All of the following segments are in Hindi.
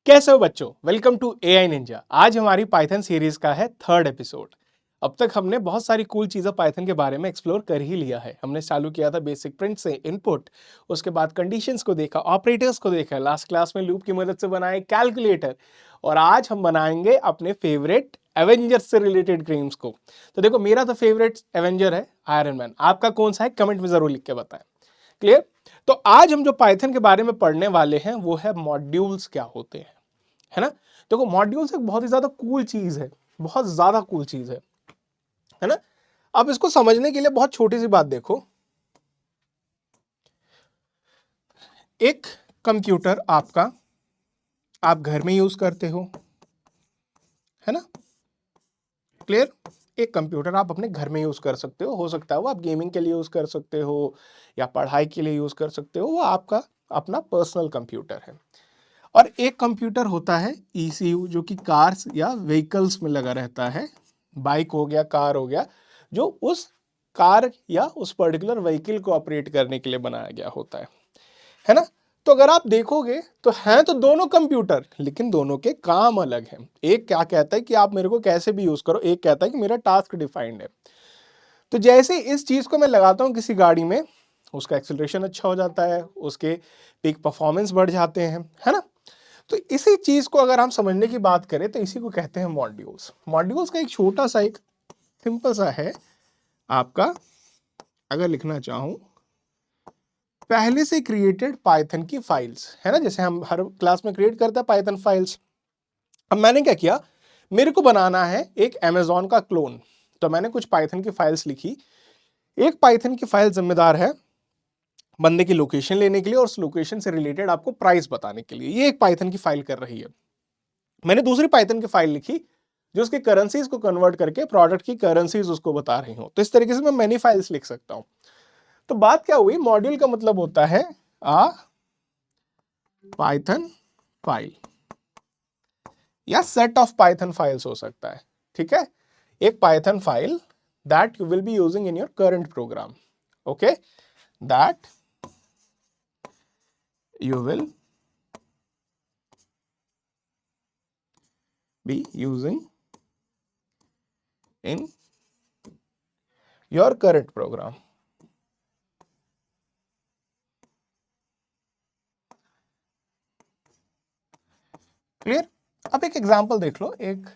कैसे हो बच्चों? Welcome to AI ninja. आज हमारी पाइथन सीरीज का है थर्ड एपिसोड। अब तक हमने बहुत सारी कूल चीज़ें पाइथन के बारे में एक्सप्लोर कर ही लिया है। हमने चालू किया था बेसिक प्रिंट से इनपुट, उसके बाद कंडीशंस को देखा, ऑपरेटर्स को देखा, लास्ट क्लास में लूप की मदद से बनाए कैलकुलेटर, और आज हम बनाएंगे अपने फेवरेट एवेंजर्स से रिलेटेड गेम्स को। तो देखो, मेरा तो फेवरेट एवेंजर है आयरन मैन। आपका कौन सा है? कमेंट में जरूर लिख के बताएं। क्लियर? तो आज हम जो पाइथन के बारे में पढ़ने वाले हैं वो है मॉड्यूल्स क्या होते हैं, है ना। देखो, मॉड्यूल्स एक बहुत ही ज्यादा कूल चीज है, बहुत ज्यादा कूल चीज है ना। अब इसको समझने के लिए बहुत छोटी सी बात देखो। एक कंप्यूटर आपका आप घर में यूज करते है ना। क्लियर? एक कंप्यूटर आप अपने घर में यूज कर सकते हो सकता है वो आप गेमिंग के लिए यूज कर सकते हो या पढ़ाई के लिए यूज कर सकते हो, वो आपका अपना पर्सनल कंप्यूटर है। और एक कंप्यूटर होता है ईसीयू, जो कि कार्स या व्हीकल्स में लगा रहता है। बाइक हो गया, कार हो गया, जो उस कार या उस पर्टिकुलर व्हीकल को ऑपरेट करने के लिए बनाया गया होता है ना। तो अगर आप देखोगे तो हैं तो दोनों कंप्यूटर, लेकिन दोनों के काम अलग हैं। एक क्या कहता है कि आप मेरे को कैसे भी यूज करो, एक कहता है कि मेरा टास्क डिफाइंड है। तो जैसे इस चीज को मैं लगाता हूं किसी गाड़ी में, उसका एक्सेलरेशन अच्छा हो जाता है, उसके पीक परफॉर्मेंस बढ़ जाते हैं, है ना। तो इसी चीज को अगर हम समझने की बात करें तो इसी को कहते हैं मॉड्यूल्स। मॉड्यूल्स का एक छोटा सा एक सिंपल सा है आपका, अगर लिखना चाहूं, पहले से क्रिएटेड पाइथन की फाइल्स, है ना। जैसे हम हर क्लास में क्रिएट करते हैं पाइथन फाइल्स। अब मैंने क्या किया, मेरे को बनाना है एक अमेजॉन का क्लोन, तो मैंने कुछ पाइथन की फाइल्स लिखी। एक पाइथन की फाइल जिम्मेदार है बंदे की लोकेशन लेने के लिए और उस लोकेशन से रिलेटेड आपको प्राइस बताने के लिए, ये एक पाइथन की फाइल कर रही है। मैंने दूसरी पाइथन की फाइल लिखी जो उसके करेंसीज को कन्वर्ट करके प्रोडक्ट की करेंसीज उसको बता रही हूं। तो इस तरीके से मैं मैनी फाइल्स लिख सकता हूं। तो बात क्या हुई, मॉड्यूल का मतलब होता है आ पाइथन फाइल या सेट ऑफ पाइथन फाइल्स हो सकता है, ठीक है। एक Python file that you will be using in your current program, okay, that you will be using in your current program। Clear? अब एक एग्जांपल देख लो, एक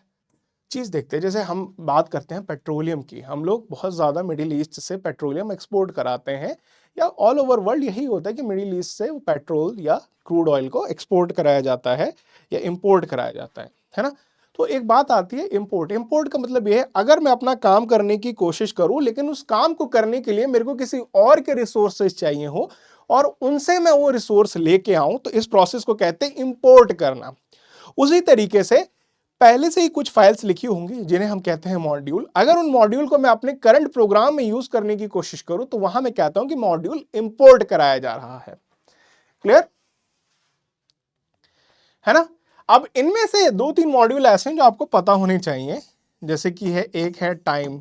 चीज देखते हैं। जैसे हम बात करते हैं पेट्रोलियम की, हम लोग बहुत ज्यादा मिडिल ईस्ट से पेट्रोलियम एक्सपोर्ट कराते हैं, या ऑल ओवर वर्ल्ड यही होता है कि मिडिल ईस्ट से पेट्रोल या क्रूड ऑयल को एक्सपोर्ट कराया जाता है या इंपोर्ट कराया जाता है ना। तो एक बात आती है इंपोर्ट। इंपोर्ट का मतलब ये है, अगर मैं अपना काम करने की कोशिश करूं लेकिन उस काम को करने के लिए मेरे को किसी और के रिसोर्सेज चाहिए हो और उनसे मैं वो रिसोर्स लेके आऊं, तो इस प्रोसेस को कहते हैं इंपोर्ट करना। उसी तरीके से पहले से ही कुछ फाइल्स लिखी होंगी जिन्हें हम कहते हैं मॉड्यूल। अगर उन मॉड्यूल को मैं अपने करंट प्रोग्राम में यूज करने की कोशिश करूं तो वहां मैं कहता हूं कि मॉड्यूल इंपोर्ट कराया जा रहा है। क्लियर? है ना। अब इनमें से दो तीन मॉड्यूल ऐसे हैं जो आपको पता होने चाहिए, जैसे कि है, एक है टाइम,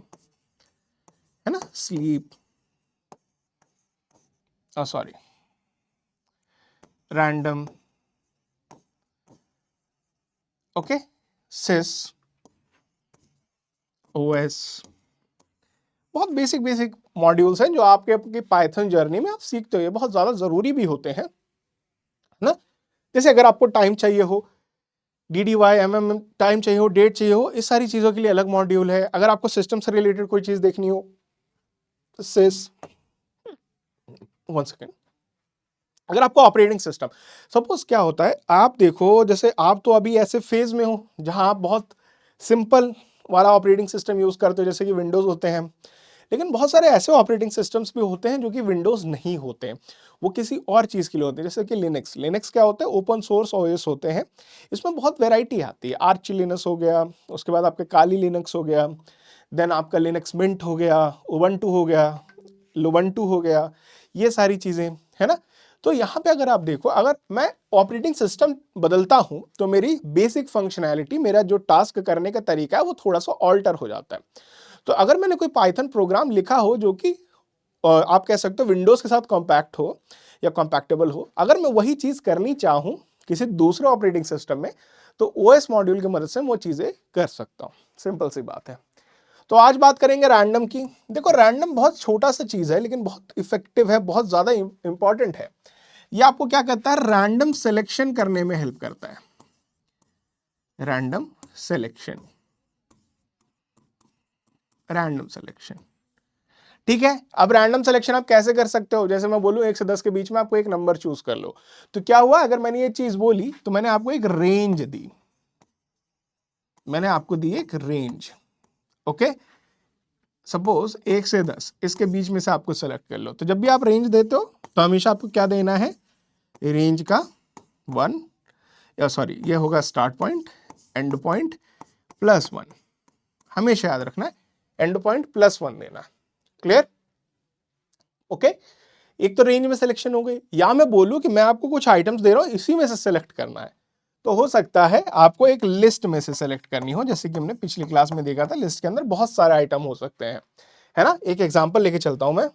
है ना, स्लीप, सॉरी, रैंडम, ओके, सिस, ओएस। बहुत बेसिक बेसिक मॉड्यूल्स हैं जो आपके पाइथन जर्नी में आप सीखते हो, ये बहुत ज्यादा जरूरी भी होते हैं ना। जैसे अगर आपको टाइम चाहिए हो, DDY MM टाइम चाहिए हो, डेट चाहिए हो, इस सारी चीजों के लिए अलग मॉड्यूल है। अगर आपको सिस्टम से रिलेटेड कोई चीज देखनी हो, सिस, वन सेकेंड, अगर आपको ऑपरेटिंग सिस्टम, सपोज क्या होता है, आप देखो, जैसे आप तो अभी ऐसे फेज में हो जहां आप बहुत सिंपल वाला ऑपरेटिंग सिस्टम यूज करते हो, जैसे कि विंडोज होते हैं। लेकिन बहुत सारे ऐसे ऑपरेटिंग सिस्टम्स भी होते हैं जो कि विंडोज नहीं होते हैं, वो किसी और चीज के लिए होते हैं। जैसे कि लिनक्स, लिनक्स क्या होता है, ओपन सोर्स ओएस होते हैं। इसमें बहुत वैरायटी आती है, आर्च लिनक्स हो गया, उसके बाद आपका काली लिनक्स हो गया, देन आपका लिनक्स मिंट हो गया, उबंटू हो गया, लुबंटू हो गया, ये सारी चीजें, है ना। तो यहाँ पे अगर आप देखो, अगर मैं ऑपरेटिंग सिस्टम बदलता हूं तो मेरी बेसिक फंक्शनैलिटी, मेरा जो टास्क करने का तरीका है वो थोड़ा सा ऑल्टर हो जाता है। तो अगर मैंने कोई पाइथन प्रोग्राम लिखा हो जो कि आप कह सकते हो विंडोज के साथ कॉम्पैक्ट हो या कॉम्पैक्टेबल हो, अगर मैं वही चीज करनी चाहूं किसी दूसरे ऑपरेटिंग सिस्टम में, तो ओएस मॉड्यूल की मदद से वो चीजें कर सकता हूं। सिंपल सी बात है। तो आज बात करेंगे रैंडम की। देखो रैंडम बहुत छोटा सा चीज है लेकिन बहुत इफेक्टिव है, बहुत ज्यादा इंपॉर्टेंट है। ये आपको क्या करता है, रैंडम सिलेक्शन करने में हेल्प करता है। रैंडम सिलेक्शन, रैंडम सिलेक्शन, ठीक है। अब रैंडम सिलेक्शन आप कैसे कर सकते हो, जैसे मैं बोलूं 1 से 10 के बीच में आपको एक नंबर चूज कर लो, तो क्या हुआ, अगर मैंने ये चीज बोली तो मैंने आपको एक रेंज दी, मैंने आपको दी एक रेंज। ओके, सपोज 1 से 10 इसके बीच में से आपको सेलेक्ट कर लो। तो जब भी आप रेंज देते हो तो हमेशा आपको क्या देना है, रेंज का 1, या सॉरी ये होगा स्टार्ट पॉइंट, एंड पॉइंट +1, हमेशा याद रखना है एंड पॉइंट +1 देना। क्लियर? ओके, एक तो रेंज में सिलेक्शन हो गई। या मैं बोलूं कि मैं आपको कुछ आइटम्स दे रहा हूं, इसी में से सिलेक्ट करना है, तो हो सकता है आपको एक लिस्ट में से सिलेक्ट करनी हो, जैसे कि हमने पिछली क्लास में देखा था, लिस्ट के अंदर बहुत सारे आइटम हो सकते हैं, है ना। एक एग्जांपल लेके चलता हूं मैं।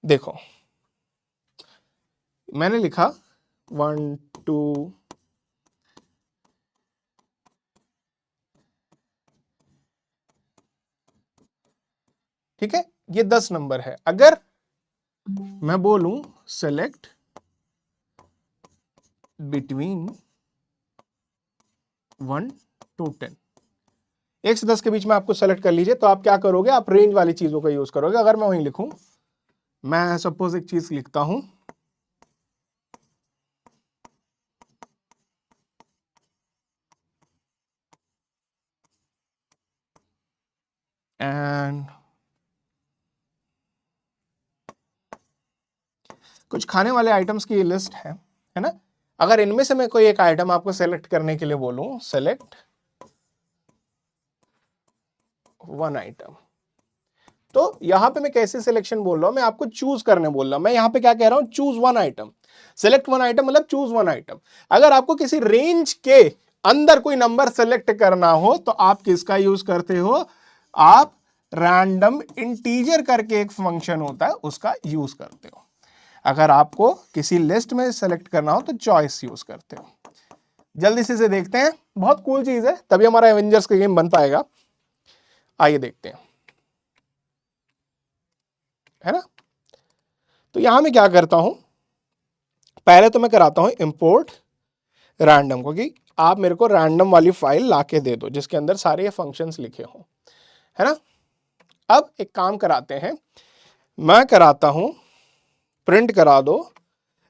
देखो मैंने लिखा 1 2, ठीक है, ये 10 नंबर है। अगर मैं बोलूं सेलेक्ट बिटवीन 1 to 10, 1 से 10 के बीच में आपको सेलेक्ट कर लीजिए, तो आप क्या करोगे, आप रेंज वाली चीजों का यूज करोगे। अगर मैं वहीं लिखूं, मैं सपोज एक चीज लिखता हूं, एंड कुछ खाने वाले आइटम्स की लिस्ट है ना। अगर इनमें से मैं कोई एक आइटम आपको सेलेक्ट करने के लिए बोलूं, सेलेक्ट 1 आइटम, तो यहां पे मैं कैसे सिलेक्शन बोल रहा हूं, मैं आपको चूज करने बोल रहा हूं। मैं यहां पे क्या कह रहा हूं, चूज 1 आइटम, सेलेक्ट 1 आइटम मतलब चूज 1 आइटम। अगर आपको किसी रेंज के अंदर कोई नंबर सेलेक्ट करना हो तो आप किसका यूज करते हो, आप रैंडम इंटीजर करके एक फंक्शन होता है उसका यूज करते हो। अगर आपको किसी लिस्ट में सेलेक्ट करना हो तो चॉइस यूज करते हो। जल्दी से इसे देखते हैं, बहुत कूल चीज है, तभी हमारा एवेंजर्स का गेम बन पाएगा। आइए देखते हैं, है ना। तो यहां मैं क्या करता हूं, पहले तो मैं कराता हूं इंपोर्ट रैंडम, क्योंकि आप मेरे को रैंडम वाली फाइल लाके दे दो जिसके अंदर सारे ये फंक्शंस लिखे हों, है ना। अब एक काम कराते हैं, मैं कराता हूं प्रिंट करा दो,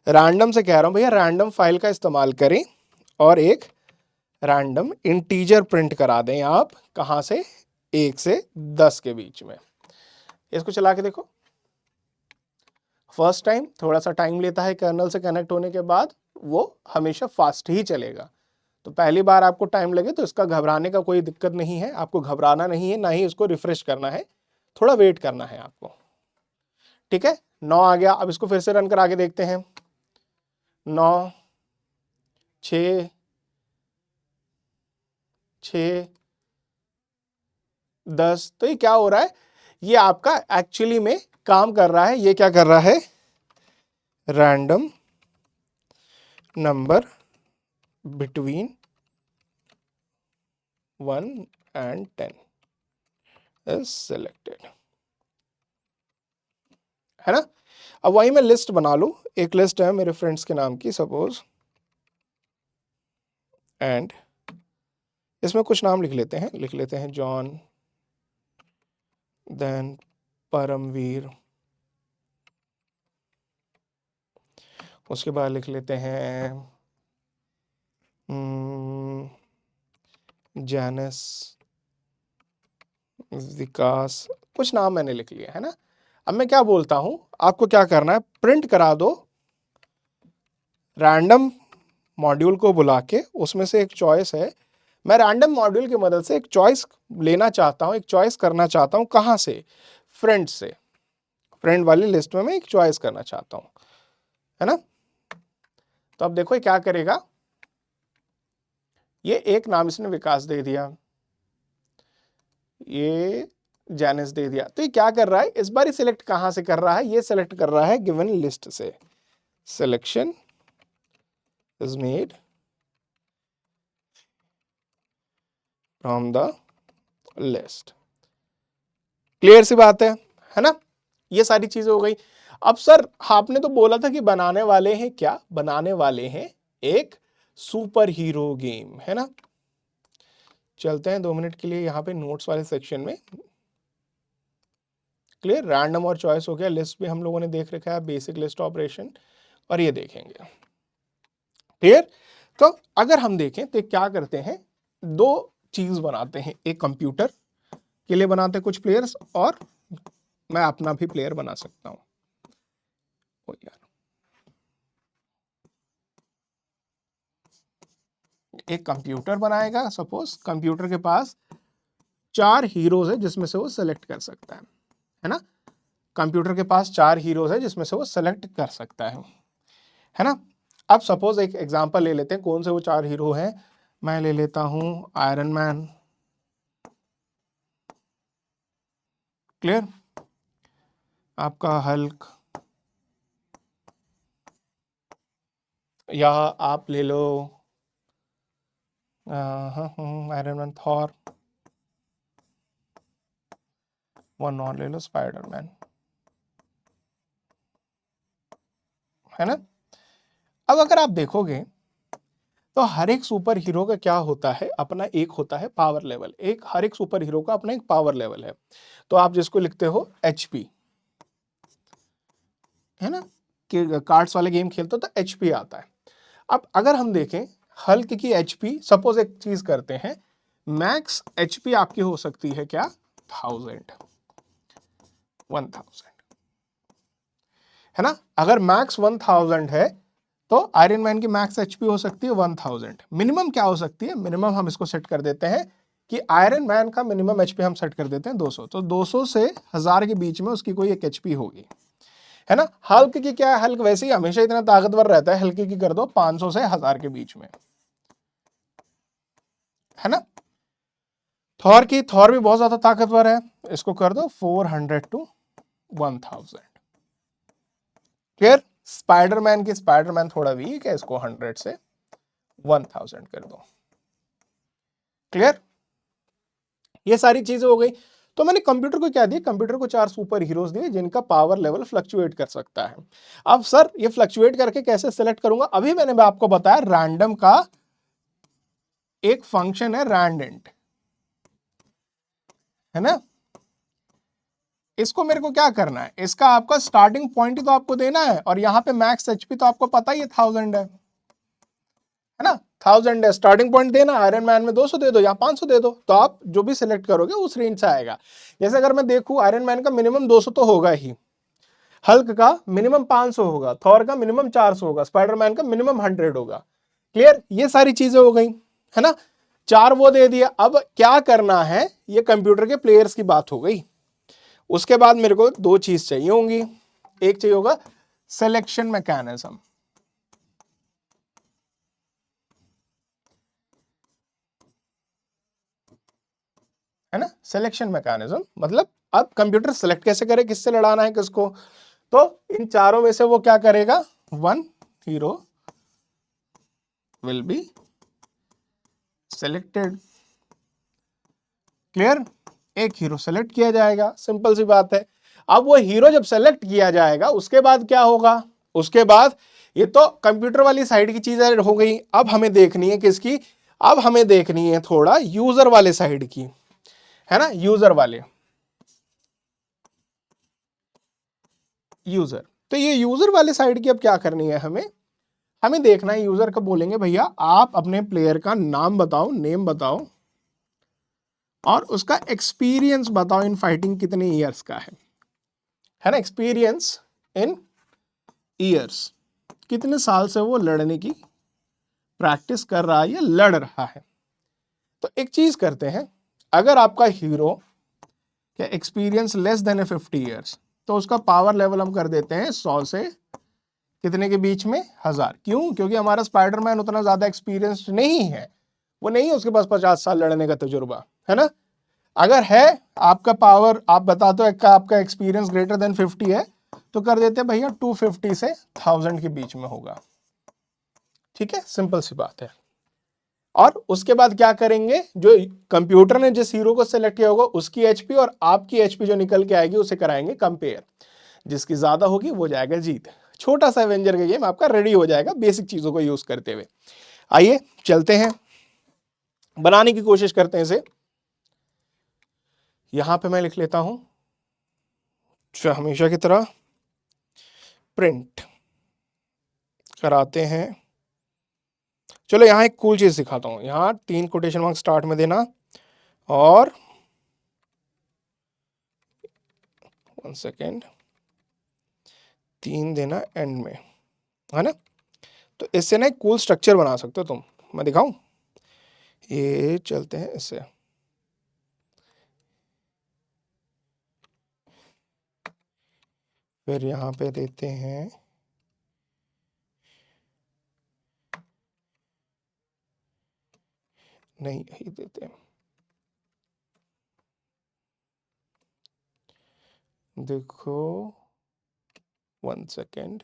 रैंडम से कह रहा हूं भैया रैंडम फाइल का इस्तेमाल करें और एक रैंडम इंटीजर प्रिंट करा दें आप, कहां से, 1 से 10 के बीच में। इसको चला के देखो, फर्स्ट टाइम थोड़ा सा टाइम लेता है कर्नल से कनेक्ट होने के बाद, वो हमेशा फास्ट ही चलेगा। तो पहली बार आपको टाइम लगे तो इसका घबराने का कोई दिक्कत नहीं है, आपको घबराना नहीं है, ना ही इसको रिफ्रेश करना है, थोड़ा वेट करना है आपको। ठीक है, 9 आ गया। अब इसको फिर से रन करा के देखते हैं, 9 6 6 10। तो ये क्या हो रहा है, ये आपका एक्चुअली में काम कर रहा है। ये क्या कर रहा है, random number between 1 and 10 is selected, है ना। अब वही मैं लिस्ट बना लूं, एक लिस्ट है मेरे फ्रेंड्स के नाम की सपोज, एंड इसमें कुछ नाम लिख लेते हैं जॉन, देन परमवीर, उसके बाद लिख लेते हैं जैनस, विकास, कुछ नाम मैंने लिख लिया है ना। अब मैं क्या बोलता हूं, आपको क्या करना है, प्रिंट करा दो रैंडम मॉड्यूल को बुला के, उसमें से एक चॉइस है, मैं रैंडम मॉड्यूल की मदद से एक चॉइस लेना चाहता हूं, एक चॉइस करना चाहता हूं, कहां से, फ्रेंड से, फ्रेंड वाली लिस्ट में मैं एक चॉइस करना चाहता हूं, है ना। तो अब देखो ये क्या करेगा, ये एक नाम इसने विकास दे दिया, ये जैनिस दे दिया। तो ये क्या कर रहा है, इस बार ही सिलेक्ट कहां से कर रहा है, ये सिलेक्ट कर रहा है गिवन लिस्ट से, selection is made from the list। Clear सी बात है ना? ये सारी चीजें हो गई। अब सर आपने तो बोला था कि बनाने वाले हैं क्या? बनाने वाले हैं एक सुपर हीरो गेम, है ना? चलते हैं 2 मिनट के लिए यहाँ पे नोट्स वाले सेक्शन में। क्लियर, रैंडम और चॉइस हो गया, लिस्ट भी हम लोगों ने देख रखा है, बेसिक लिस्ट ऑपरेशन, और ये देखेंगे। क्लियर? तो अगर हम देखें तो क्या करते हैं, दो चीज बनाते हैं, एक कंप्यूटर के लिए बनाते हैं कुछ प्लेयर्स, और मैं अपना भी प्लेयर बना सकता हूं। ओ यार, एक कंप्यूटर बनाएगा, सपोज कंप्यूटर के पास 4 हीरोज है जिसमें से वो सेलेक्ट कर सकता है ना? कंप्यूटर के पास 4 हीरोज है जिसमें से वो सेलेक्ट कर सकता है ना? अब सपोज एक एग्जांपल ले लेते हैं, कौन से वो 4 हीरो हैं। मैं ले लेता हूं आयरन मैन। क्लियर? आपका हल्क, या आप ले लो आयरन मैन, थॉर, वन और ले लो स्पाइडरमैन, है ना? अब अगर आप देखोगे तो हर एक सुपर हीरो का क्या होता है, अपना एक होता है पावर लेवल। एक हर एक सुपर हीरो का अपना एक पावर लेवल है, तो आप जिसको लिखते हो एचपी, है ना? कि कार्ड्स वाले गेम खेलते हो तो एचपी आता है। अब अगर हम देखें हल्क की एचपी, सपोज एक चीज करते हैं, मैक्स एचपी आपकी हो सकती है क्या? 1000 है ना? अगर मैक्स 1000 है तो आयरन मैन की मैक्स एचपी हो सकती है 1000। मिनिमम क्या हो सकती है? मिनिमम हम इसको सेट कर देते हैं कि आयरन मैन का मिनिमम एचपी हम सेट कर देते हैं 200, तो 200 से 1000 के बीच में उसकी कोई एक एचपी होगी, है ना? हल्क की क्या है? हल्क वैसे ही हमेशा इतना ताकतवर रहता है, हल्के की कर दो 500 से 1000 के बीच में, है ना? थॉर की, थॉर भी बहुत ज्यादा ताकतवर है, इसको कर दो 400 टू 1000। क्लियर? स्पाइडरमैन की, स्पाइडरमैन थोड़ा वीक है, इसको 100 से 1000 कर दो। क्लियर? ये सारी चीजें हो गई। तो मैंने कंप्यूटर को क्या दिया? कंप्यूटर को 4 सुपर हीरोज दिए जिनका पावर लेवल फ्लक्चुएट कर सकता है। अब सर ये फ्लक्चुएट करके कैसे सिलेक्ट करूंगा? अभी मैंने आपको बताया रैंडम का एक फंक्शन है रैंडेंट, है ना? इसको मेरे को क्या करना है, इसका आपका स्टार्टिंग पॉइंट ही तो आपको देना है, और यहाँ पे मैक्स एचपी तो आपको पता ही है 1000 है ना? 1000 है, स्टार्टिंग पॉइंट देना, आयरन मैन में 200 दे दो या 500 दे दो, तो आप जो भी सिलेक्ट करोगे उस रेंज से आएगा। जैसे अगर मैं देखूं आयरन मैन का मिनिमम 200 तो होगा ही, हल्क का मिनिमम 500 होगा, थॉर का मिनिमम 400 होगा, स्पाइडरमैन का मिनिमम 100 होगा। क्लियर? ये सारी चीजें हो गई, है ना? 4 वो दे दिया। अब क्या करना है, ये कंप्यूटर के प्लेयर्स की बात हो गई। उसके बाद मेरे को 2 चीज चाहिए होंगी, एक चाहिए होगा सिलेक्शन मैकेनिज्म, है ना? सिलेक्शन मैकेनिज्म मतलब अब कंप्यूटर सिलेक्ट कैसे करे, किससे लड़ाना है किसको, तो इन चारों में से वो क्या करेगा, one hero will be selected. Clear? एक हीरो सेलेक्ट किया जाएगा, सिंपल सी बात है। अब वो हीरो जब सेलेक्ट किया जाएगा उसके बाद क्या होगा, उसके बाद ये तो कंप्यूटर वाली साइड की चीजें हो गई। अब हमें देखनी है किसकी, अब हमें देखनी है थोड़ा यूजर वाले साइड की, है ना? यूजर वाले, यूजर, तो ये यूजर वाले साइड की अब क्या करनी है, हमें हमें देखना है। यूजर को बोलेंगे भैया आप अपने प्लेयर का नाम बताओ, नेम बताओ, और उसका एक्सपीरियंस बताओ इन फाइटिंग कितने ईयर्स का है ना? एक्सपीरियंस इन ईयर्स, कितने साल से वो लड़ने की प्रैक्टिस कर रहा है या लड़ रहा है। तो एक चीज करते हैं, अगर आपका हीरो का एक्सपीरियंस लेस देन 50 ईयर्स, तो उसका पावर लेवल हम कर देते हैं 100 से कितने के बीच में, 1000। क्यों? क्योंकि हमारा स्पाइडरमैन उतना ज्यादा एक्सपीरियंस्ड नहीं है, वो नहीं है उसके पास 50 साल लड़ने का तजुर्बा, है ना? अगर है आपका पावर, आप बता दो आपका एक्सपीरियंस ग्रेटर देन 50 है, तो कर देते हैं भैया 250 से 1000 के बीच में होगा। ठीक है, सिंपल सी बात है। और उसके बाद क्या करेंगे, जो कंप्यूटर ने जिस हीरो को सेलेक्ट किया होगा उसकी एचपी और आपकी एचपी जो निकल के आएगी उसे कराएंगे कंपेयर, जिसकी ज्यादा होगी वो जाएगा जीत। छोटा सा एवेंजर का गेम आपका रेडी हो जाएगा बेसिक चीजों को यूज करते हुए। आइए चलते हैं, बनाने की कोशिश करते हैं इसे। यहां पे मैं लिख लेता हूं हमेशा की तरह प्रिंट कराते हैं। चलो यहां एक कूल चीज सिखाता हूं, यहां 3 कोटेशन मार्क स्टार्ट में देना और 1 सेकेंड 3 देना एंड में, है ना। तो इससे ना एक कूल स्ट्रक्चर बना सकते हो तुम, मैं दिखाऊं। ये चलते हैं इससे, फिर यहां पे देते हैं नहीं यही देते हैं, देखो 1 सेकेंड।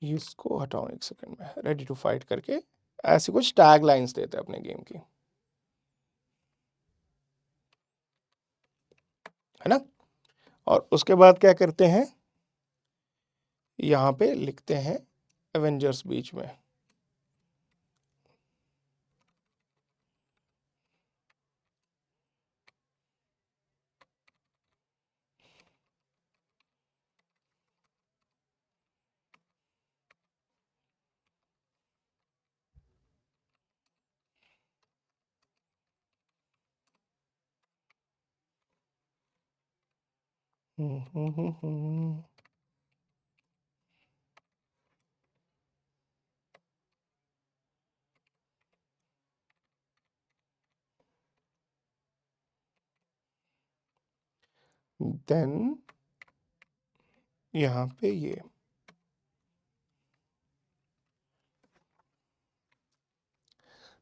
इसको हटाओ 1 सेकेंड में, रेडी टू फाइट करके ऐसी कुछ टैग लाइंस देते हैं अपने गेम की, है ना। और उसके बाद क्या करते हैं, यहां पे लिखते हैं एवेंजर्स बीच में। देन यहां पे ये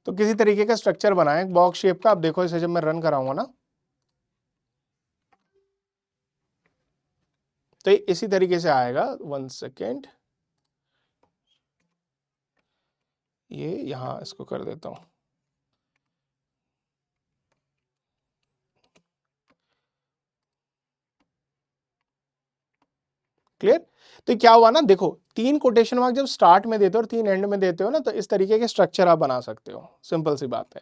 तो किसी तरीके का स्ट्रक्चर बनाएं बॉक्स शेप का। अब देखो इसे जब मैं रन कराऊंगा ना, तो ये इसी तरीके से आएगा। 1 सेकेंड, ये यहां इसको कर देता हूं। क्लियर। तो क्या हुआ ना, देखो 3 कोटेशन मार्क जब स्टार्ट में देते हो और 3 एंड में देते हो ना, तो इस तरीके के स्ट्रक्चर आप बना सकते हो, सिंपल सी बात है।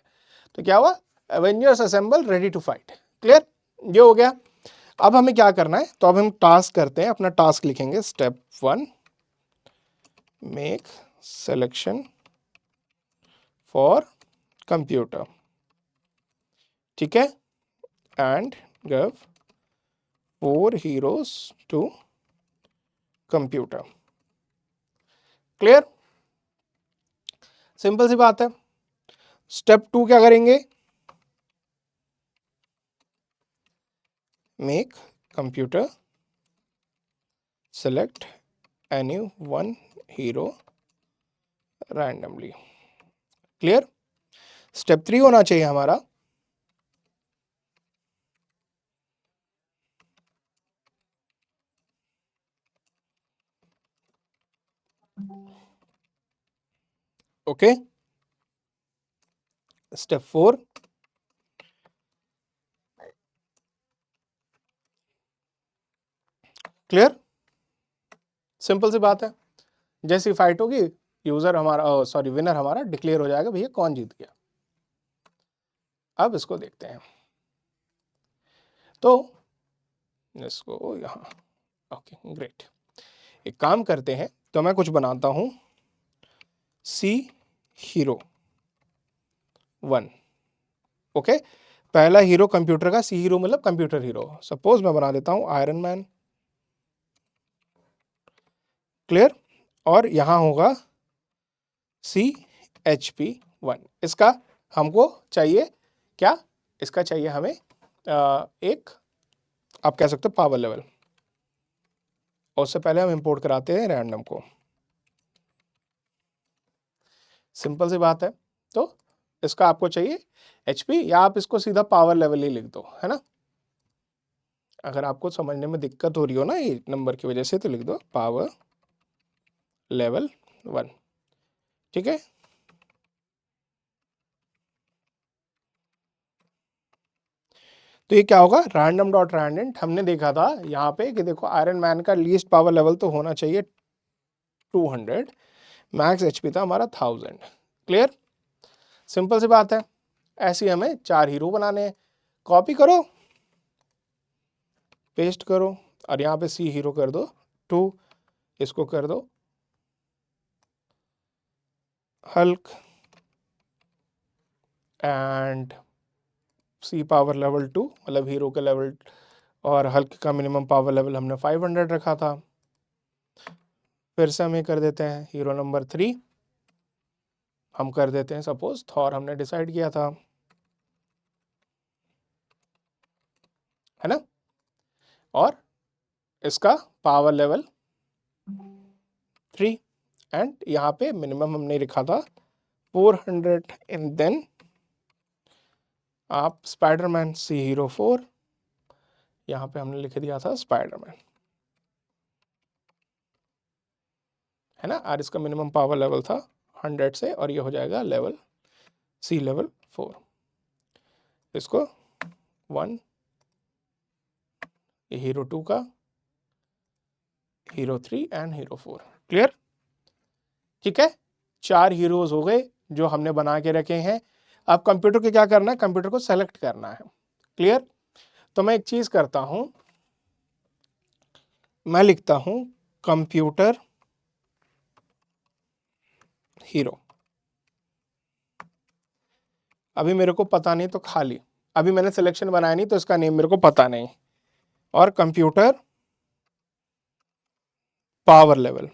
तो क्या हुआ, avengers assemble ready to fight. Clear, ये हो गया। अब हमें क्या करना है, तो अब हम टास्क करते हैं। अपना टास्क लिखेंगे step 1, make selection for computer, ठीक है, and give 4 heroes to computer. Clear, simple सी बात है। स्टेप 2 क्या करेंगे, make computer select any one hero randomly। Clear, step 3 होना चाहिए हमारा, ओके। स्टेप 4, क्लियर, सिंपल सी बात है। जैसी फाइट होगी यूजर हमारा, सॉरी विनर हमारा डिक्लेयर हो जाएगा, भैया कौन जीत गया। अब इसको देखते हैं, तो इसको यहां, ओके ग्रेट। एक काम करते हैं, तो मैं कुछ बनाता हूं, सी हीरो 1, ओके। पहला हीरो कंप्यूटर का, सी हीरो मतलब कंप्यूटर हीरो। सपोज मैं बना देता हूं आयरन मैन। क्लियर, और यहां होगा CHP1। इसका हमको चाहिए क्या, इसका चाहिए हमें एक आप कह सकते हो पावर लेवल, और उससे पहले हम इंपोर्ट कराते हैं रैंडम को। सिंपल सी बात है। तो इसका आपको चाहिए एचपी, या आप इसको सीधा पावर लेवल ही लिख दो, है ना। अगर आपको समझने में दिक्कत हो रही हो ना ये नंबर की वजह से, तो लिख दो पावर लेवल 1, ठीक है। तो ये क्या होगा, रैंडम डॉट रैंडेंट। हमने देखा था यहाँ पे कि देखो आयरन मैन का लीस्ट पावर लेवल तो होना चाहिए 200, मैक्स एचपी था हमारा 1000। क्लियर, सिंपल सी बात है। ऐसे हमें 4 हीरो बनाने हैं। कॉपी करो, पेस्ट करो, और यहाँ पे सी हीरो कर दो 2, इसको कर दो Hulk, and see power level 2, मतलब हीरो का लेवल, और हल्क का मिनिमम पावर लेवल हमने 500 रखा था। फिर से हम ये कर देते हैं हीरो नंबर 3, हम कर देते हैं सपोज थॉर हमने डिसाइड किया था, है ना। और इसका पावर लेवल 3, एंड यहाँ पे मिनिमम हमने लिखा था 400, एंड देन आप स्पाइडरमैन सी हीरो 4, यहाँ पे हमने लिख दिया था स्पाइडरमैन, है ना। और इसका मिनिमम पावर लेवल था 100 से, और ये हो जाएगा लेवल सी लेवल 4। इसको 1, ये हीरो 2 का, हीरो 3 एंड हीरो 4। क्लियर, ठीक है। 4 हीरोज हो गए जो हमने बना के रखे हैं। अब कंप्यूटर को क्या करना है, कंप्यूटर को सेलेक्ट करना है। क्लियर, तो मैं एक चीज करता हूं, मैं लिखता हूं कंप्यूटर हीरो। अभी मेरे को पता नहीं तो खाली, अभी मैंने सिलेक्शन बनाया नहीं तो इसका नेम मेरे को पता नहीं, और कंप्यूटर पावर लेवल,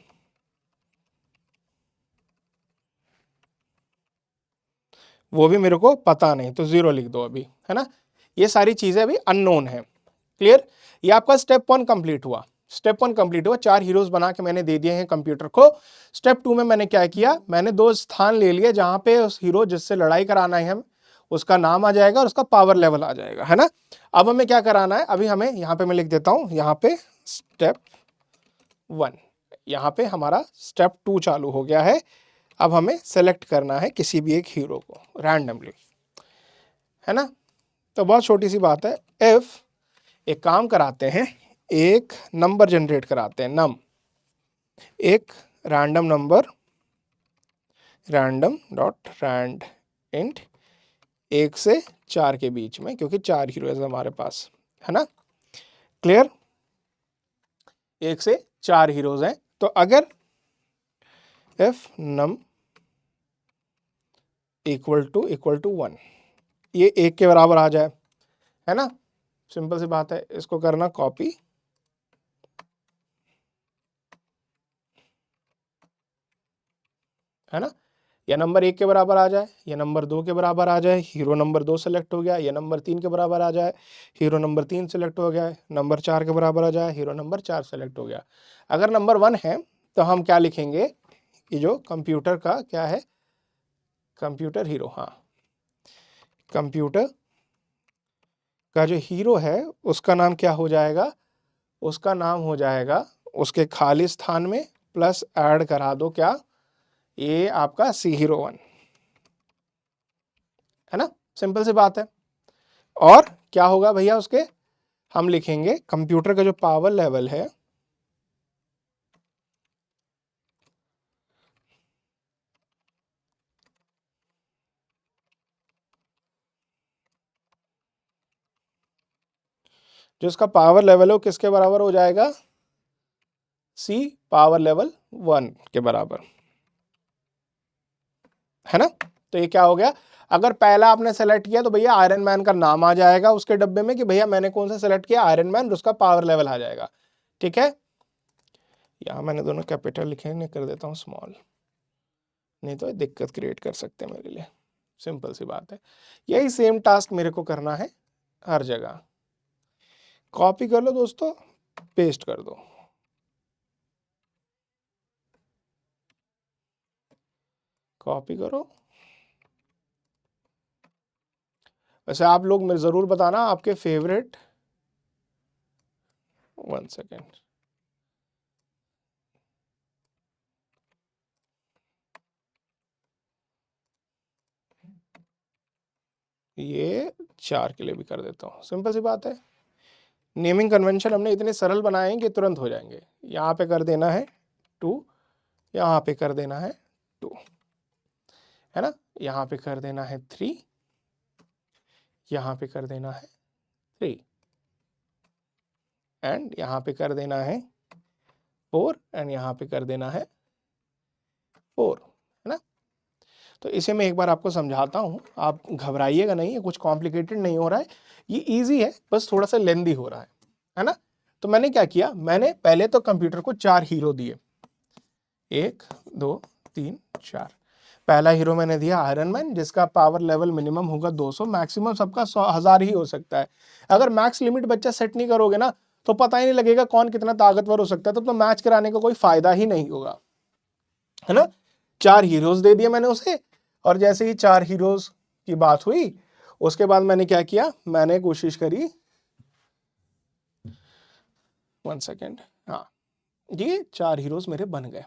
वो भी मेरे को पता नहीं, तो 0 लिख दो अभी, है ना। ये सारी चीजें अभी अननोन है। क्लियर, ये आपका स्टेप 1 कंप्लीट हुआ। स्टेप 1 कंप्लीट हुआ, 4 हीरोज बना के मैंने दे दिए हैं कंप्यूटर को। स्टेप 2 में मैंने क्या किया, मैंने 2 स्थान ले लिए जहां पे उस हीरो जिससे लड़ाई कराना है हम, उसका नाम आ जाएगा और उसका पावर लेवल आ जाएगा, है ना। अब हमें क्या कराना है, अभी हमें यहाँ पे मैं लिख देता हूं, यहाँ पे स्टेप 1, यहाँ पे हमारा स्टेप 2 चालू हो गया है। अब हमें सेलेक्ट करना है किसी भी एक हीरो को रैंडमली, है ना। तो बहुत छोटी सी बात है। इफ एक काम कराते हैं, एक नंबर जनरेट कराते हैं, नम, एक random number, random dot rand int, 1 से 4 के बीच में, क्योंकि 4 हीरो है हमारे पास, है ना। क्लियर, 1 से 4 हीरोज हैं। तो अगर इफ नम इक्वल टू 1, ये 1 के बराबर आ जाए, है ना। सिंपल सी बात है, इसको करना कॉपी, है ना। या नंबर 1 के बराबर आ जाए, या नंबर 2 के बराबर आ जाए, हीरो नंबर 2 सेलेक्ट हो गया, या नंबर 3 के बराबर आ जाए, हीरो नंबर 3 सेलेक्ट हो गया, नंबर 4 के बराबर आ जाए, हीरो नंबर 4 सेलेक्ट हो गया। अगर नंबर 1 है तो हम क्या लिखेंगे कि जो कंप्यूटर का क्या है, कंप्यूटर हीरो, हाँ, कंप्यूटर का जो हीरो है उसका नाम क्या हो जाएगा, उसका नाम हो जाएगा उसके खाली स्थान में प्लस ऐड करा दो क्या, ये आपका सी हीरो 1, है ना। सिंपल सी बात है। और क्या होगा भैया उसके, हम लिखेंगे कंप्यूटर का जो पावर लेवल है, जो इसका पावर लेवल है वो किसके बराबर हो जाएगा, सी पावर लेवल 1 के बराबर, है ना। तो ये क्या हो गया, अगर पहला आपने सेलेक्ट किया तो भैया आयरन मैन का नाम आ जाएगा उसके डब्बे में कि भैया मैंने कौन सा सेलेक्ट किया, आयरन मैन, उसका पावर लेवल आ जाएगा। ठीक है, यहां मैंने दोनों कैपिटल लिखे, नहीं कर देता हूं स्मॉल, नहीं तो दिक्कत क्रिएट कर सकते हैं मेरे लिए। सिंपल सी बात है, यही सेम टास्क मेरे को करना है हर जगह। कॉपी कर लो दोस्तों, पेस्ट कर दो। कॉपी करो। वैसे आप लोग मेरे जरूर बताना आपके फेवरेट, 1 सेकेंड, ये 4 के लिए भी कर देता हूँ, सिंपल सी बात है। नेमिंग कन्वेंशन हमने इतने सरल बनाए हैं कि तुरंत हो जाएंगे। यहाँ पे कर देना है 2, यहाँ पे कर देना है 2, है ना, यहाँ पे कर देना है 3, यहाँ पे कर देना है 3, एंड यहाँ पे कर देना है 4, एंड यहाँ पे कर देना है 4, है ना। तो इसे मैं एक बार आपको समझाता हूँ, आप घबराइएगा नहीं, ये कुछ कॉम्प्लिकेटेड नहीं हो रहा है, ये इजी है, बस थोड़ा सा लेंदी हो रहा है ना। तो मैंने क्या किया, मैंने पहले तो कंप्यूटर को 4 हीरो दिए, 1 2 3 4। पहला हीरो मैंने दिया आयरन मैन, जिसका पावर लेवल मिनिमम होगा 200, मैक्सिमम सबका 100,000 ही हो सकता है। अगर मैक्स लिमिट बच्चा सेट नहीं करोगे ना तो पता ही नहीं लगेगा कौन कितना ताकतवर हो सकता है, तो मैच कराने का कोई फायदा ही नहीं होगा, है ना। 4 हीरोज दे दिए मैंने उसे, और जैसे ही 4 हीरोज की बात हुई उसके बाद मैंने क्या किया, मैंने कोशिश करी, 1 सेकेंड, हाँ, ये 4 हीरोज मेरे बन गए।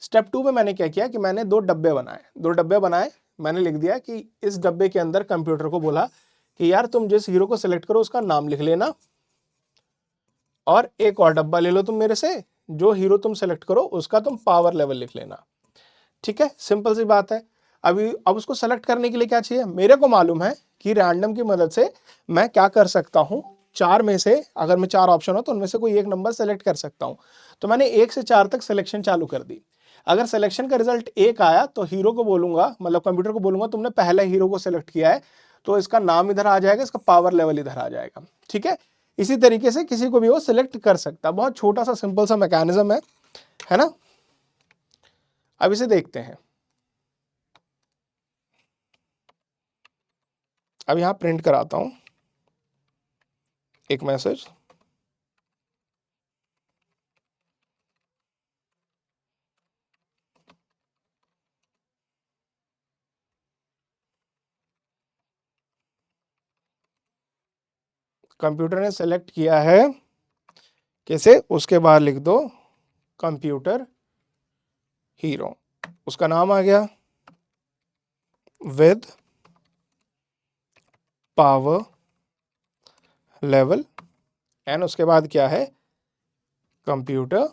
स्टेप 2 में मैंने क्या किया कि मैंने 2 डब्बे बनाए, 2 डब्बे बनाए, मैंने लिख दिया कि इस डब्बे के अंदर कंप्यूटर को बोला कि यार तुम जिस हीरो को सिलेक्ट करो उसका नाम लिख लेना, और एक और डब्बा ले लो तुम मेरे से, जो हीरो तुम सेलेक्ट करो उसका तुम पावर लेवल लिख लेना। ठीक है, सिंपल सी बात है। अभी अब उसको सेलेक्ट करने के लिए क्या चाहिए, मेरे को मालूम है कि रैंडम की मदद से मैं क्या कर सकता हूं, 4 में से अगर मैं 4 ऑप्शन हो तो उनमें से कोई एक नंबर सेलेक्ट कर सकता हूं। तो मैंने 1 से 4 तक सिलेक्शन चालू कर दी। अगर सिलेक्शन का रिजल्ट 1 आया तो हीरो को बोलूंगा, मतलब कंप्यूटर को बोलूंगा तुमने पहले हीरो को सिलेक्ट किया है, तो इसका नाम इधर आ जाएगा, इसका पावर लेवल इधर आ जाएगा। ठीक है, इसी तरीके से किसी को भी वो सिलेक्ट कर सकता है। बहुत छोटा सा सिंपल सा मैकेनिज्म है ना। अब इसे देखते हैं। अब यहां प्रिंट कराता हूं एक मैसेज। कंप्यूटर ने सेलेक्ट किया है, कैसे, उसके बाद लिख दो कंप्यूटर हीरो, उसका नाम आ गया विद पावर लेवल, एंड उसके बाद क्या है, कंप्यूटर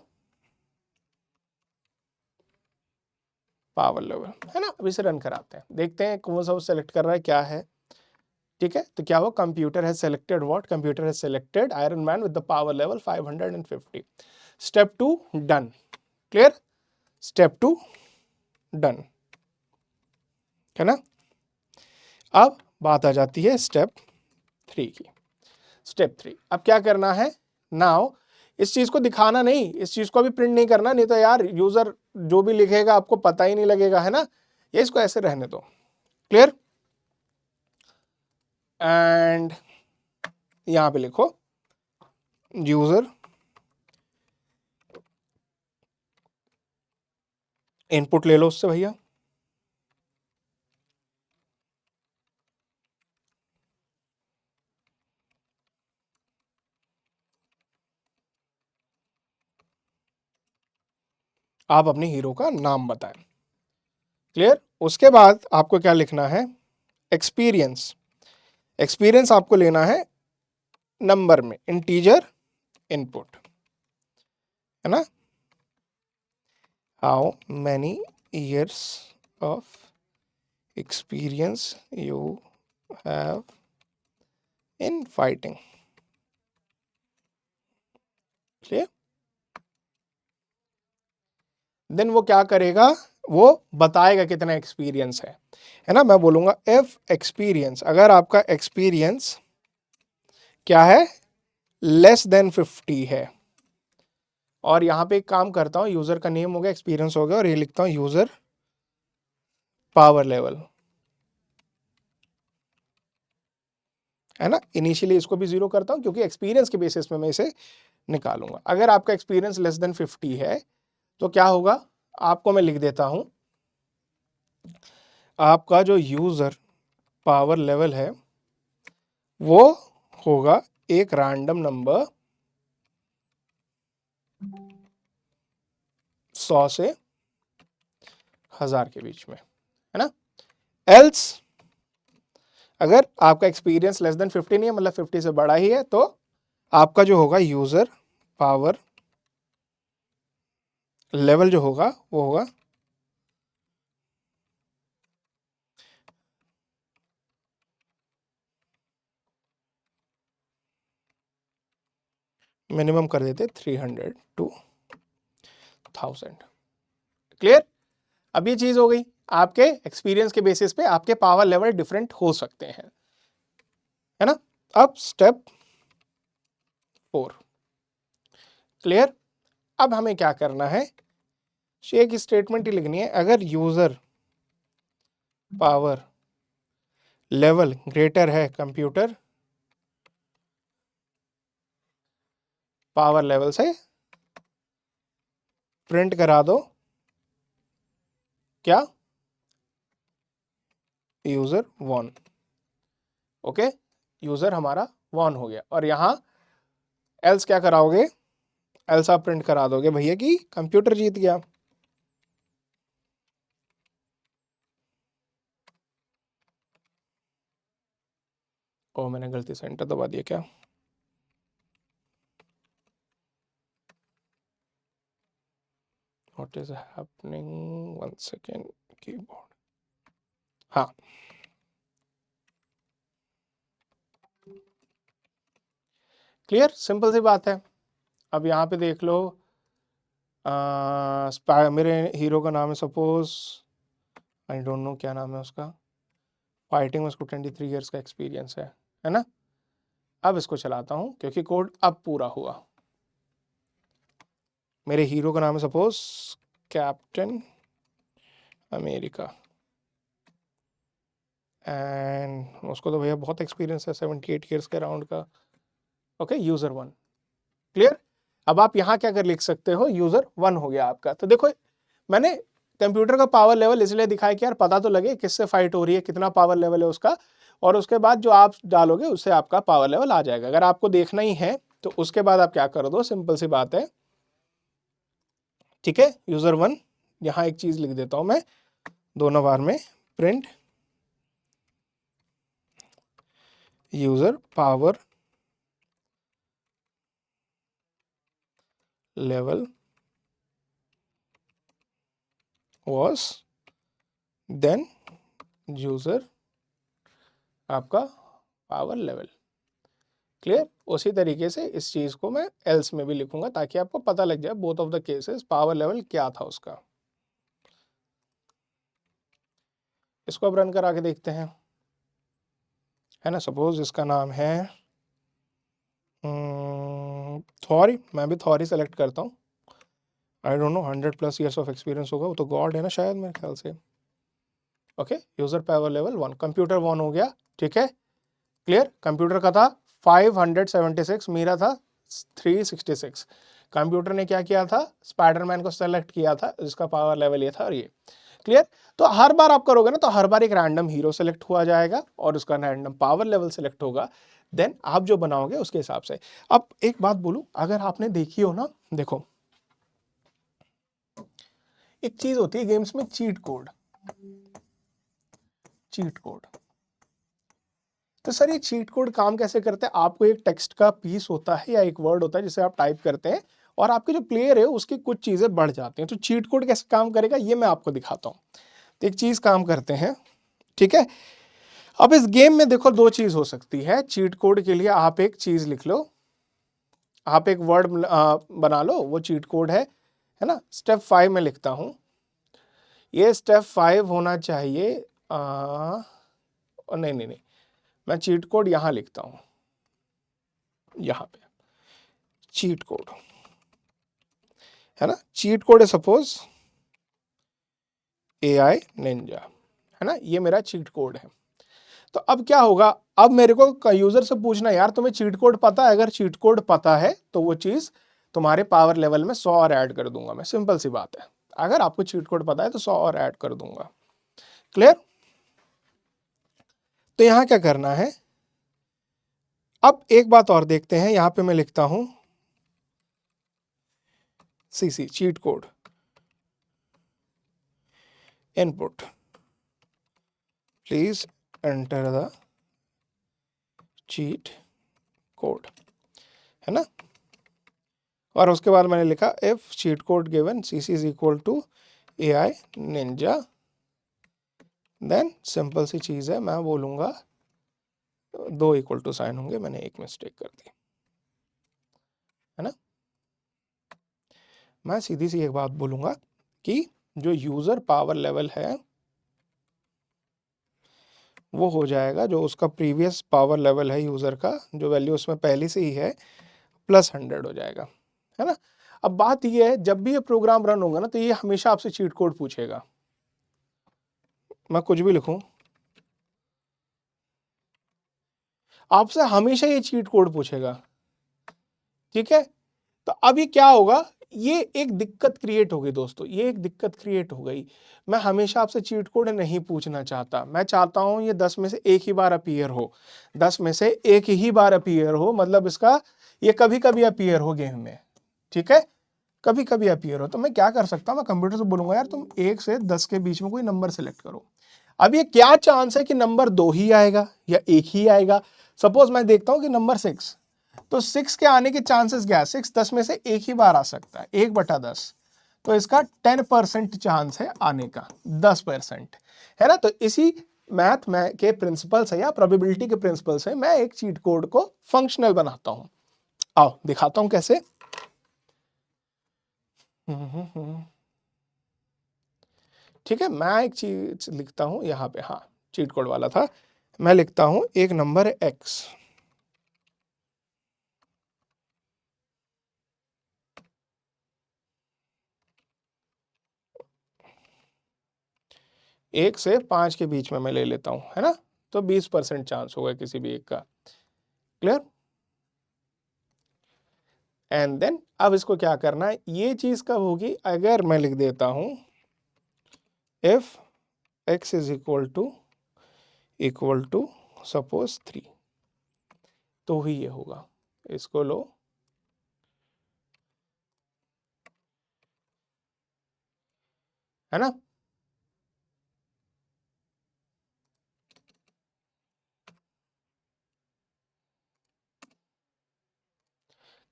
पावर लेवल, है ना। अब इसे रन कराते हैं, देखते हैं कौन सा वो सेलेक्ट कर रहा है, क्या है। ठीक है, तो क्या हुआ, computer has selected what, computer has selected iron man with the power level 550। Step 2 done, clear, step 2 done, है ना। अब बात आ जाती है स्टेप 3 की। स्टेप 3, अब क्या करना है, नाउ इस चीज को दिखाना नहीं, इस चीज को भी प्रिंट नहीं करना, नहीं तो यार यूजर जो भी लिखेगा आपको पता ही नहीं लगेगा, है ना। ये इसको ऐसे रहने दो, क्लियर। एंड यहां पे लिखो यूजर इनपुट ले लो उससे भैया, आप अपने हीरो का नाम बताएं, क्लियर। उसके बाद आपको क्या लिखना है, एक्सपीरियंस, एक्सपीरियंस आपको लेना है नंबर में, इंटीजर इनपुट, है ना। How many years of experience you have in fighting, clear। Then वो क्या करेगा, वो बताएगा कितना एक्सपीरियंस है ना। मैं बोलूंगा इफ एक्सपीरियंस, अगर आपका एक्सपीरियंस क्या है, लेस देन 50 है, और यहां पे एक काम करता हूं, यूजर का नेम हो गया, एक्सपीरियंस हो गया, और ये लिखता हूं यूजर पावर लेवल, है ना। इनिशियली इसको भी 0 करता हूं क्योंकि एक्सपीरियंस के बेसिस पे मैं इसे निकालूंगा। अगर आपका एक्सपीरियंस लेस देन 50 है तो क्या होगा, आपको मैं लिख देता हूं, आपका जो यूजर पावर लेवल है वो होगा एक रैंडम नंबर 100 से 1000 के बीच में, है ना। एल्स अगर आपका एक्सपीरियंस लेस देन 50 नहीं है, मतलब 50 से बड़ा ही है, तो आपका जो होगा यूजर पावर लेवल जो होगा वो होगा मिनिमम कर देते 300 टू 1000। क्लियर। अब ये चीज हो गई, आपके एक्सपीरियंस के बेसिस पे आपके पावर लेवल डिफरेंट हो सकते हैं, है ना। अब स्टेप 4। क्लियर। अब हमें क्या करना है, एक स्टेटमेंट ही लिखनी है, अगर यूजर पावर लेवल ग्रेटर है कंप्यूटर पावर लेवल से, प्रिंट करा दो क्या, यूजर 1। ओके, यूजर हमारा 1 हो गया। और यहां एल्स क्या कराओगे, एल्स आप प्रिंट करा दोगे भैया कि कंप्यूटर जीत गया। ओ मैंने गलती से एंटर दबा दिया क्या, what is happening, 1 second keyboard. हाँ, क्लियर, सिंपल सी बात है। अब यहाँ पे देख लो, मेरे हीरो का नाम है सपोज, आई डोंट नो क्या नाम है उसका, फाइटिंग में उसको 23 ईयर्स का एक्सपीरियंस है ना। अब इसको चलाता हूँ क्योंकि कोड अब पूरा हुआ। मेरे हीरो का नाम है सपोज कैप्टन अमेरिका, एंड उसको तो भैया बहुत एक्सपीरियंस है 78 ईयर्स के राउंड का। Okay, user 1। क्लियर। अब आप यहाँ क्या कर लिख सकते हो, यूजर 1 हो गया आपका। तो देखो मैंने कंप्यूटर का पावर लेवल इसलिए दिखाया कि यार पता तो लगे किससे फाइट हो रही है, कितना पावर लेवल है उसका, और उसके बाद जो आप डालोगे उससे आपका पावर लेवल आ जाएगा। अगर आपको देखना ही है तो उसके बाद आप क्या कर दो, सिंपल सी बात है, ठीक है, यूजर 1, यहां एक चीज लिख देता हूं मैं दोनों बार में, print user power level was then user आपका पावर लेवल। क्लियर। उसी तरीके से इस चीज को मैं एल्स में भी लिखूंगा ताकि आपको पता लग जाए both of the cases power level क्या था उसका। इसको अब रन करा के देखते हैं, है ना। सपोज इसका नाम है थॉरी, मैं भी थॉरी सेलेक्ट करता हूँ। I don't know 100+ years of experience होगा, वो तो गॉड है ना शायद मेरे ख्याल से। Okay, user power level 1, computer 1 हो गया, ठीक है। क्लियर। कंप्यूटर का था 576, मेरा था 366। कंप्यूटर ने क्या किया था, स्पाइडरमैन को सेलेक्ट किया था, जिसका पावर लेवल ये था, और ये। क्लियर। तो हर बार आप करोगे ना तो हर बार एक रैंडम हीरो सेलेक्ट हुआ जाएगा और उसका रैंडम पावर लेवल सेलेक्ट होगा, देन आप जो बनाओगे उसके हिसाब से। अब एक बात बोलूं, अगर आपने देखी हो ना, देखो एक चीज होती है गेम्स में, चीट कोड। चीट कोड, तो सर ये चीट कोड काम कैसे करते हैं, आपको एक टेक्स्ट का पीस होता है या एक वर्ड होता है जिसे आप टाइप करते हैं और आपके जो प्लेयर है उसकी कुछ चीजें बढ़ जाती हैं। तो चीट कोड कैसे काम करेगा ये मैं आपको दिखाता हूं। तो एक चीज काम करते हैं, ठीक है। अब इस गेम में देखो दो चीज हो सकती है। चीट कोड के लिए आप एक चीज लिख लो, आप एक वर्ड बना लो, वो चीट कोड है ना। स्टेप 5 में लिखता हूं, ये स्टेप 5 होना चाहिए, नहीं नहीं नहीं, मैं चीट कोड यहां लिखता हूं, यहां पे चीट कोड, है ना। चीट कोड है सपोज AI निंजा, है ना, ये मेरा चीट कोड है। तो अब क्या होगा, अब मेरे को यूजर से पूछना यार तुम्हें चीट कोड पता है, अगर चीट कोड पता है तो वो चीज तुम्हारे पावर लेवल में 100 और ऐड कर दूंगा मैं, सिंपल सी बात है। अगर आपको चीट कोड पता है तो 100 और ऐड कर दूंगा। क्लियर? तो यहां क्या करना है, अब एक बात और देखते हैं, यहां पे मैं लिखता हूं CC cheat code input, please enter the cheat code, है ना। और उसके बाद मैंने लिखा if cheat code given CC is equal to AI ninja, then simple सी चीज है, मैं बोलूंगा 2 इक्वल टू साइन होंगे, मैंने एक मिस्टेक कर दी, है ना। मैं सीधी सी एक बात बोलूंगा कि जो यूजर पावर लेवल है वो हो जाएगा, जो उसका प्रीवियस पावर लेवल है यूजर का, जो वैल्यू उसमें पहले से ही है, +100 हो जाएगा, है ना। अब बात ये है, जब भी ये प्रोग्राम रन होगा ना तो ये हमेशा आपसे चीट कोड पूछेगा। मैं कुछ भी लिखूं, आपसे हमेशा ये चीट कोड पूछेगा, ठीक है। तो अब ये क्या होगा, ये एक दिक्कत क्रिएट हो गई दोस्तों, ये एक दिक्कत क्रिएट हो गई। मैं हमेशा आपसे चीट कोड नहीं पूछना चाहता, मैं चाहता हूं ये 10 में से एक ही बार अपीयर हो, 10 में से एक ही बार अपीयर हो, मतलब इसका ये कभी कभी अपीयर हो गेम में, ठीक है, कभी कभी अपीयर हो। तो मैं क्या कर सकता हूं, मैं कंप्यूटर से बोलूंगा यार तुम 1 से 10 के बीच में कोई नंबर सेलेक्ट करो। अब ये क्या चांस है कि नंबर 2 ही आएगा या 1 ही आएगा। सपोज मैं देखता हूं कि नंबर 6, तो 6 के आने के चांसेस क्या है, 6 10 में से एक ही बार आ सकता है, 1/10, तो इसका 10% चांस है आने का, 10%, है ना। तो इसी मैथ में के प्रिंसिपल से या प्रोबेबिलिटी के प्रिंसिपल से मैं एक चीट कोड को फंक्शनल बनाता हूं। आओ दिखाता हूं कैसे। ठीक है, मैं एक चीज लिखता हूं यहां पे, हाँ चीट कोड वाला था, मैं लिखता हूं एक नंबर है x, एक से 5 के बीच में मैं ले लेता हूं, है ना। तो 20% चांस होगा किसी भी एक का। क्लियर? एंड देन अब इसको क्या करना है, ये चीज कब होगी, अगर मैं लिख देता हूं if x is equal to suppose 3, तो ही ये होगा। इसको लो, है ना।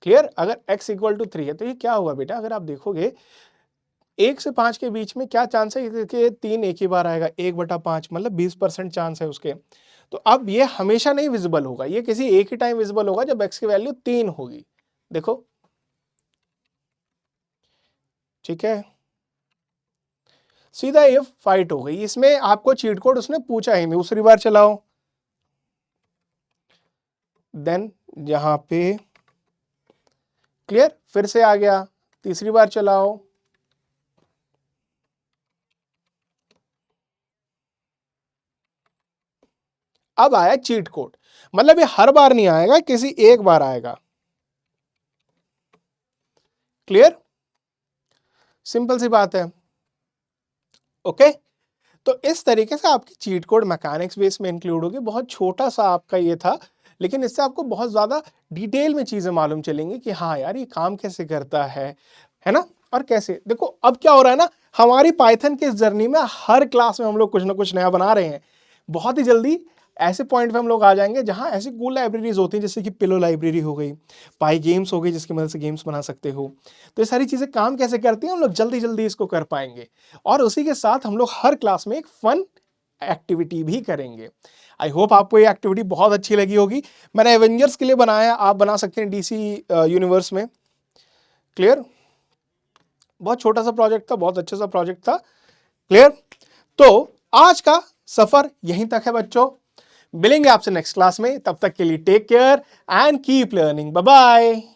क्लियर? अगर x इक्वल टू 3 है तो ये क्या होगा बेटा, अगर आप देखोगे 1 से 5 के बीच में क्या चांस है कि 3 एक ही बार आएगा, 1/5, मतलब 20% चांस है उसके। तो अब ये हमेशा नहीं विजिबल होगा, ये किसी एक ही टाइम विजिबल होगा जब x की वैल्यू 3 होगी। देखो, ठीक है, सीधा इफ फाइट हो गई, इसमें आपको चीट कोड उसने पूछा ही नहीं। दूसरी बार चलाओ, देन यहां पे क्लियर, फिर से आ गया, तीसरी बार चलाओ, अब आया चीट कोड। मतलब ये हर बार नहीं आएगा, किसी एक बार आएगा। क्लियर? सिंपल सी बात है। ओके, तो इस तरीके से आपकी चीट कोड मैकेनिक्स बेस में इंक्लूड होगी। बहुत छोटा सा आपका ये था, लेकिन इससे आपको बहुत ज्यादा डिटेल में चीजें मालूम चलेंगी कि हाँ यार ये काम कैसे करता है ना। और कैसे, देखो अब क्या हो रहा है ना, हमारी पाइथन के इस जर्नी में हर क्लास में हम लोग कुछ ना कुछ नया बना रहे हैं। बहुत ही जल्दी ऐसे पॉइंट पे हम लोग आ जाएंगे जहां ऐसी कूल लाइब्रेरीज होती हैं, जैसे कि पिलो लाइब्रेरी हो गई, पाई गेम्स हो गई जिसकी मदद से गेम्स बना सकते हो। तो ये सारी चीजें काम कैसे करती हैं हम लोग जल्दी जल्दी इसको कर पाएंगे। और उसी के साथ हम लोग हर क्लास में एक फन एक्टिविटी भी करेंगे। आई होप आपको ये एक्टिविटी बहुत अच्छी लगी होगी। मैंने एवेंजर्स के लिए बनाया, आप बना सकते हैं DC यूनिवर्स में। क्लियर? बहुत छोटा सा प्रोजेक्ट था, बहुत अच्छा सा प्रोजेक्ट था। क्लियर? तो आज का सफर यहीं तक है बच्चों, मिलेंगे आपसे नेक्स्ट क्लास में, तब तक के लिए take care and keep learning. Bye bye.